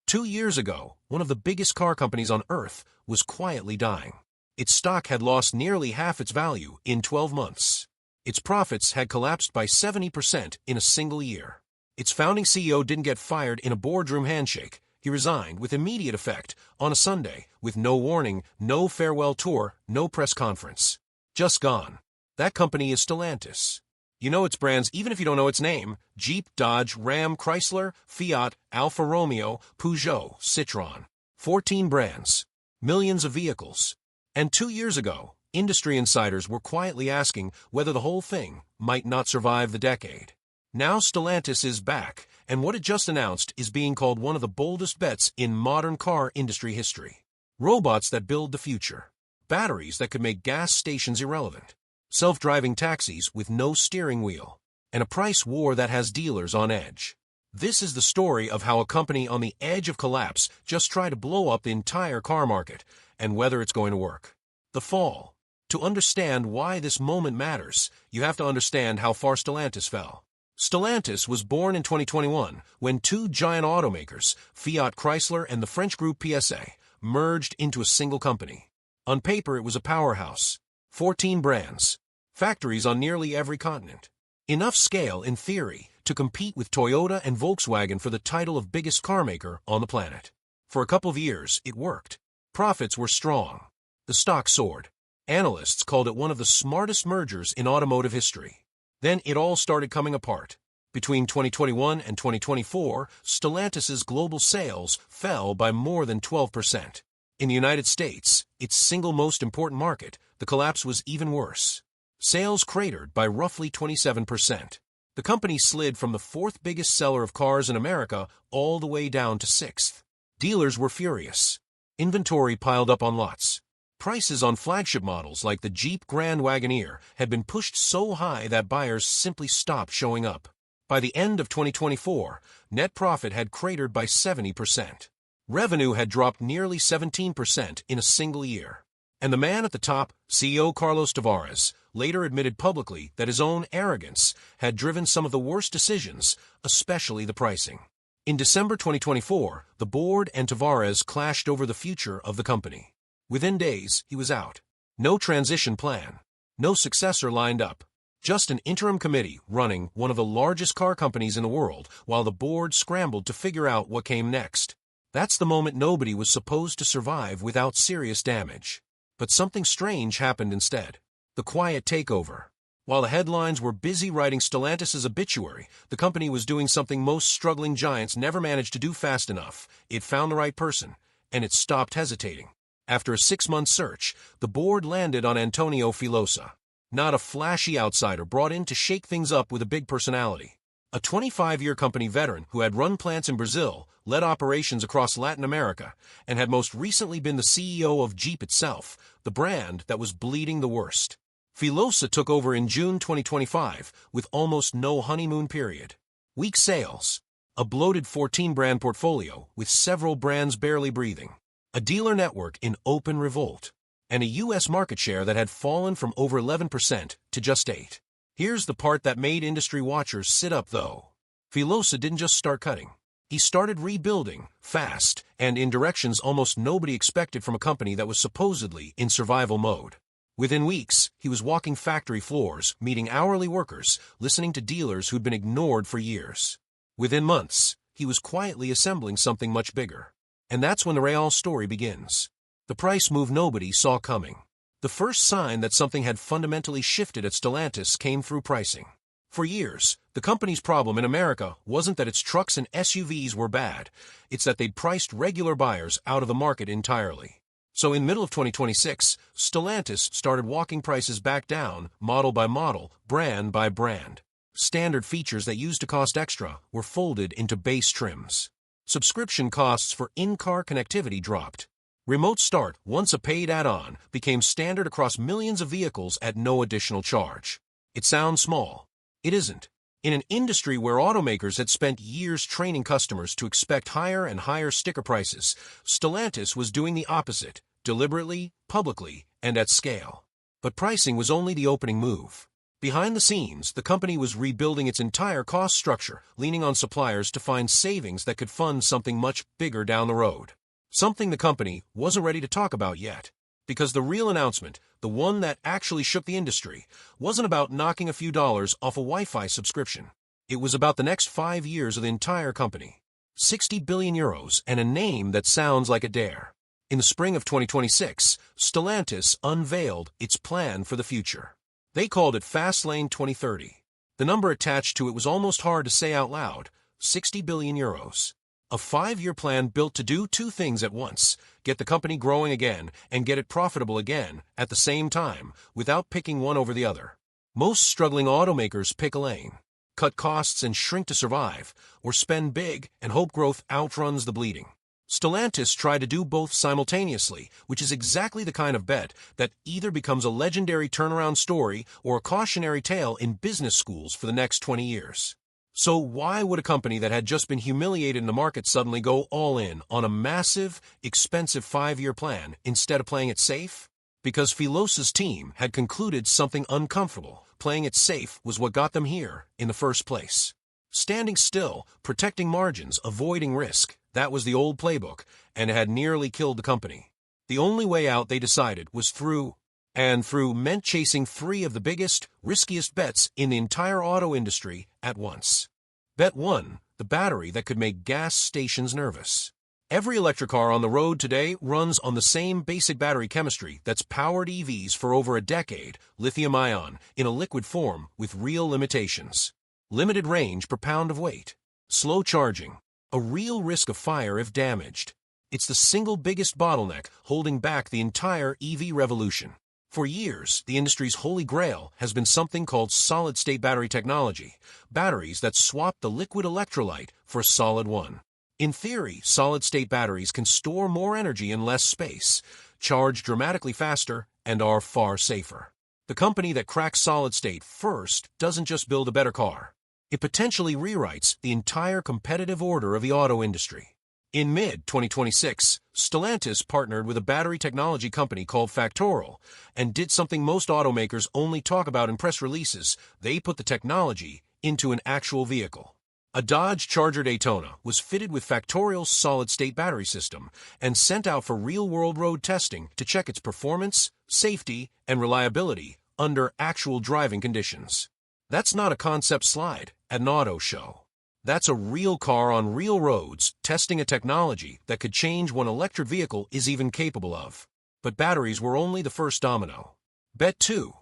2 years ago, one of the biggest car companies on Earth was quietly dying. Its stock had lost nearly half its value in 12 months. Its profits had collapsed by 70% in a single year. Its founding CEO didn't get fired in a boardroom handshake. He resigned with immediate effect on a Sunday, with no warning, no farewell tour, no press conference. Just gone. That company is Stellantis. You know its brands even if you don't know its name: Jeep, Dodge, Ram, Chrysler, Fiat, Alfa Romeo, Peugeot, Citroën. 14 brands. Millions of vehicles. And 2 years ago, industry insiders were quietly asking whether the whole thing might not survive the decade. Now Stellantis is back, and what it just announced is being called one of the boldest bets in modern car industry history. Robots that build the future. Batteries that could make gas stations irrelevant. Self-driving taxis with no steering wheel. And a price war that has dealers on edge. This is the story of how a company on the edge of collapse just tried to blow up the entire car market, and whether it's going to work. The fall. To understand why this moment matters, you have to understand how far Stellantis fell. Stellantis was born in 2021 when two giant automakers, Fiat Chrysler and the French group PSA, merged into a single company. On paper, it was a powerhouse. 14 brands. Factories on nearly every continent. Enough scale, in theory, to compete with Toyota and Volkswagen for the title of biggest carmaker on the planet. For a couple of years, it worked. Profits were strong. The stock soared. Analysts called it one of the smartest mergers in automotive history. Then it all started coming apart. Between 2021 and 2024, Stellantis's global sales fell by more than 12%. In the United States, its single most important market, the collapse was even worse. Sales cratered by roughly 27%. The company slid from the fourth biggest seller of cars in America all the way down to sixth. Dealers were furious. Inventory piled up on lots. Prices on flagship models like the Jeep Grand Wagoneer had been pushed so high that buyers simply stopped showing up. By the end of 2024, net profit had cratered by 70%. Revenue had dropped nearly 17% in a single year. And the man at the top, CEO Carlos Tavares, later admitted publicly that his own arrogance had driven some of the worst decisions, especially the pricing. In December 2024, the board and Tavares clashed over the future of the company. Within days, he was out. No transition plan. No successor lined up. Just an interim committee running one of the largest car companies in the world while the board scrambled to figure out what came next. That's the moment nobody was supposed to survive without serious damage. But something strange happened instead. The quiet takeover. While the headlines were busy writing Stellantis' obituary, the company was doing something most struggling giants never managed to do fast enough. It found the right person, and it stopped hesitating. After a 6-month search, the board landed on Antonio Filosa. Not a flashy outsider brought in to shake things up with a big personality. A 25-year company veteran who had run plants in Brazil, led operations across Latin America, and had most recently been the CEO of Jeep itself, the brand that was bleeding the worst. Filosa took over in June 2025 with almost no honeymoon period. Weak sales. A bloated 14-brand portfolio with several brands barely breathing. A dealer network in open revolt. And a U.S. market share that had fallen from over 11% to just 8%. Here's the part that made industry watchers sit up, though. Filosa didn't just start cutting. He started rebuilding, fast, and in directions almost nobody expected from a company that was supposedly in survival mode. Within weeks, he was walking factory floors, meeting hourly workers, listening to dealers who'd been ignored for years. Within months, he was quietly assembling something much bigger. And that's when the real story begins. The price move nobody saw coming. The first sign that something had fundamentally shifted at Stellantis came through pricing. For years, the company's problem in America wasn't that its trucks and SUVs were bad, it's that they'd priced regular buyers out of the market entirely. So in the middle of 2026, Stellantis started walking prices back down, model by model, brand by brand. Standard features that used to cost extra were folded into base trims. Subscription costs for in-car connectivity dropped. Remote Start, once a paid add-on, became standard across millions of vehicles at no additional charge. It sounds small. It isn't. In an industry where automakers had spent years training customers to expect higher and higher sticker prices, Stellantis was doing the opposite, deliberately, publicly, and at scale. But pricing was only the opening move. Behind the scenes, the company was rebuilding its entire cost structure, leaning on suppliers to find savings that could fund something much bigger down the road. Something the company wasn't ready to talk about yet. Because the real announcement, the one that actually shook the industry, wasn't about knocking a few dollars off a Wi-Fi subscription. It was about the next 5 years of the entire company. 60 billion euros and a name that sounds like a dare. In the spring of 2026, Stellantis unveiled its plan for the future. They called it Fastlane 2030. The number attached to it was almost hard to say out loud, 60 billion euros. A 5-year plan built to do two things at once, get the company growing again and get it profitable again at the same time, without picking one over the other. Most struggling automakers pick a lane, cut costs and shrink to survive, or spend big and hope growth outruns the bleeding. Stellantis tried to do both simultaneously, which is exactly the kind of bet that either becomes a legendary turnaround story or a cautionary tale in business schools for the next 20 years. So why would a company that had just been humiliated in the market suddenly go all in on a massive, expensive 5-year plan instead of playing it safe? Because Filosa's team had concluded something uncomfortable. Playing it safe was what got them here in the first place. Standing still, protecting margins, avoiding risk, that was the old playbook, and it had nearly killed the company. The only way out, they decided, was through. And through meant chasing 3 of the biggest, riskiest bets in the entire auto industry at once. Bet 1, the battery that could make gas stations nervous. Every electric car on the road today runs on the same basic battery chemistry that's powered EVs for over a decade, lithium-ion, in a liquid form with real limitations. Limited range per pound of weight. Slow charging. A real risk of fire if damaged. It's the single biggest bottleneck holding back the entire EV revolution. For years, the industry's holy grail has been something called solid-state battery technology, batteries that swap the liquid electrolyte for a solid one. In theory, solid-state batteries can store more energy in less space, charge dramatically faster, and are far safer. The company that cracks solid-state first doesn't just build a better car. It potentially rewrites the entire competitive order of the auto industry. In mid-2026, Stellantis partnered with a battery technology company called Factorial and did something most automakers only talk about in press releases. They put the technology into an actual vehicle. A Dodge Charger Daytona was fitted with Factorial's solid-state battery system and sent out for real-world road testing to check its performance, safety, and reliability under actual driving conditions. That's not a concept slide at an auto show. That's a real car on real roads, testing a technology that could change what an electric vehicle is even capable of. But batteries were only the first domino. Bet 2.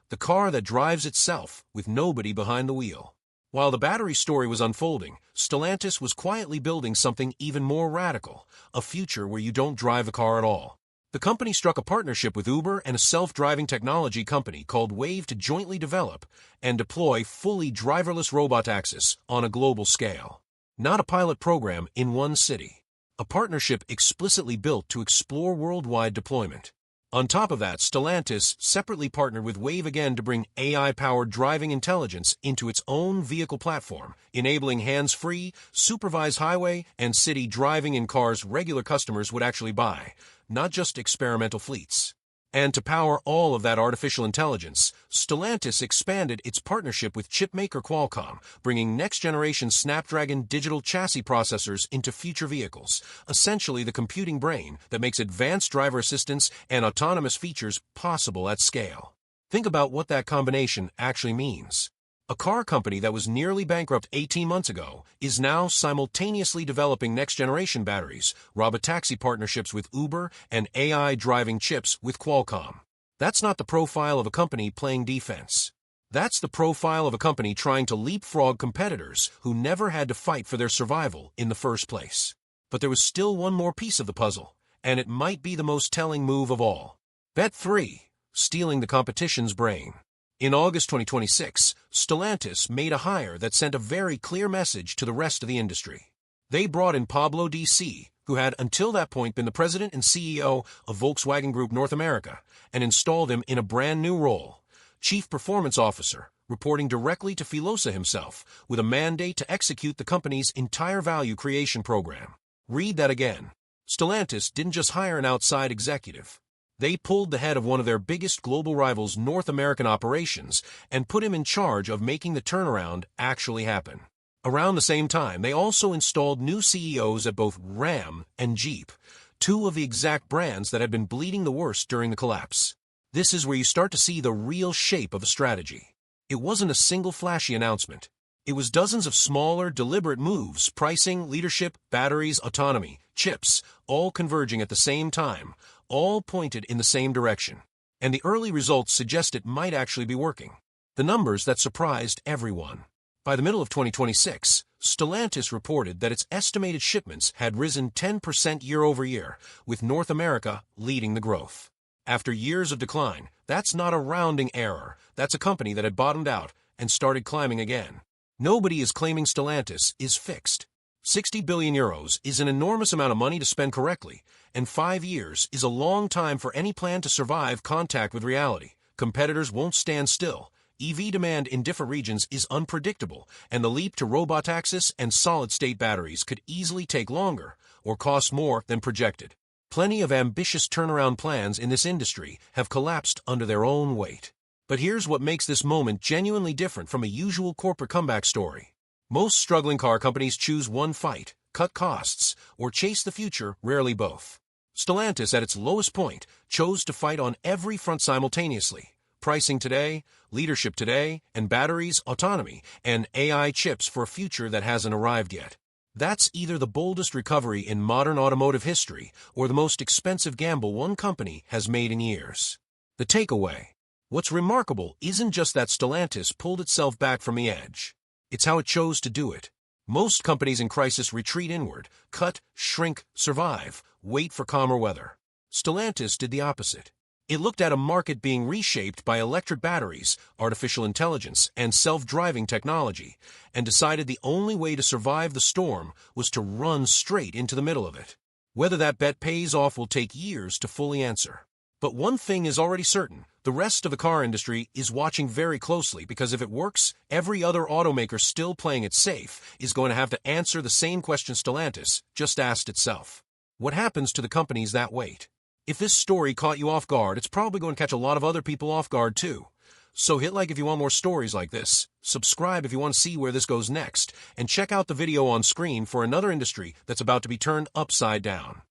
The car that drives itself with nobody behind the wheel. While the battery story was unfolding, Stellantis was quietly building something even more radical, a future where you don't drive a car at all. The company struck a partnership with Uber and a self-driving technology company called Wave to jointly develop and deploy fully driverless robotaxis on a global scale. Not a pilot program in one city. A partnership explicitly built to explore worldwide deployment. On top of that, Stellantis separately partnered with Wave again to bring AI-powered driving intelligence into its own vehicle platform, enabling hands-free, supervised highway and city driving in cars regular customers would actually buy, not just experimental fleets. And to power all of that artificial intelligence, Stellantis expanded its partnership with chipmaker Qualcomm, bringing next-generation Snapdragon digital chassis processors into future vehicles, essentially the computing brain that makes advanced driver assistance and autonomous features possible at scale. Think about what that combination actually means. A car company that was nearly bankrupt 18 months ago is now simultaneously developing next-generation batteries, robotaxi partnerships with Uber, and AI driving chips with Qualcomm. That's not the profile of a company playing defense. That's the profile of a company trying to leapfrog competitors who never had to fight for their survival in the first place. But there was still one more piece of the puzzle, and it might be the most telling move of all. Bet 3. Stealing the competition's brain. In August 2026, Stellantis made a hire that sent a very clear message to the rest of the industry. They brought in Pablo DC, who had until that point been the president and CEO of Volkswagen Group North America, and installed him in a brand new role, Chief Performance Officer, reporting directly to Filosa himself, with a mandate to execute the company's entire value creation program. Read that again. Stellantis didn't just hire an outside executive. They pulled the head of one of their biggest global rivals' North American operations and put him in charge of making the turnaround actually happen. Around the same time, they also installed new CEOs at both Ram and Jeep, two of the exact brands that had been bleeding the worst during the collapse. This is where you start to see the real shape of a strategy. It wasn't a single flashy announcement. It was dozens of smaller, deliberate moves: pricing, leadership, batteries, autonomy, chips, all converging at the same time, all pointed in the same direction. And the early results suggest it might actually be working. The numbers that surprised everyone. By the middle of 2026, Stellantis reported that its estimated shipments had risen 10% year-over-year, with North America leading the growth. After years of decline, that's not a rounding error. That's a company that had bottomed out and started climbing again. Nobody is claiming Stellantis is fixed. 60 billion euros is an enormous amount of money to spend correctly, and 5 years is a long time for any plan to survive contact with reality. Competitors won't stand still. EV demand in different regions is unpredictable, and the leap to robotaxis and solid-state batteries could easily take longer or cost more than projected. Plenty of ambitious turnaround plans in this industry have collapsed under their own weight. But here's what makes this moment genuinely different from a usual corporate comeback story. Most struggling car companies choose one fight: cut costs, or chase the future, rarely both. Stellantis, at its lowest point, chose to fight on every front simultaneously: pricing today, leadership today, and batteries, autonomy, and AI chips for a future that hasn't arrived yet. That's either the boldest recovery in modern automotive history or the most expensive gamble one company has made in years. The takeaway: what's remarkable isn't just that Stellantis pulled itself back from the edge. It's how it chose to do it. Most companies in crisis retreat inward, cut, shrink, survive, wait for calmer weather. Stellantis did the opposite. It looked at a market being reshaped by electric batteries, artificial intelligence, and self-driving technology, and decided the only way to survive the storm was to run straight into the middle of it. Whether that bet pays off will take years to fully answer. But one thing is already certain: the rest of the car industry is watching very closely, because if it works, every other automaker still playing it safe is going to have to answer the same question Stellantis just asked itself. What happens to the companies that wait? If this story caught you off guard, it's probably going to catch a lot of other people off guard too. So hit like if you want more stories like this, subscribe if you want to see where this goes next, and check out the video on screen for another industry that's about to be turned upside down.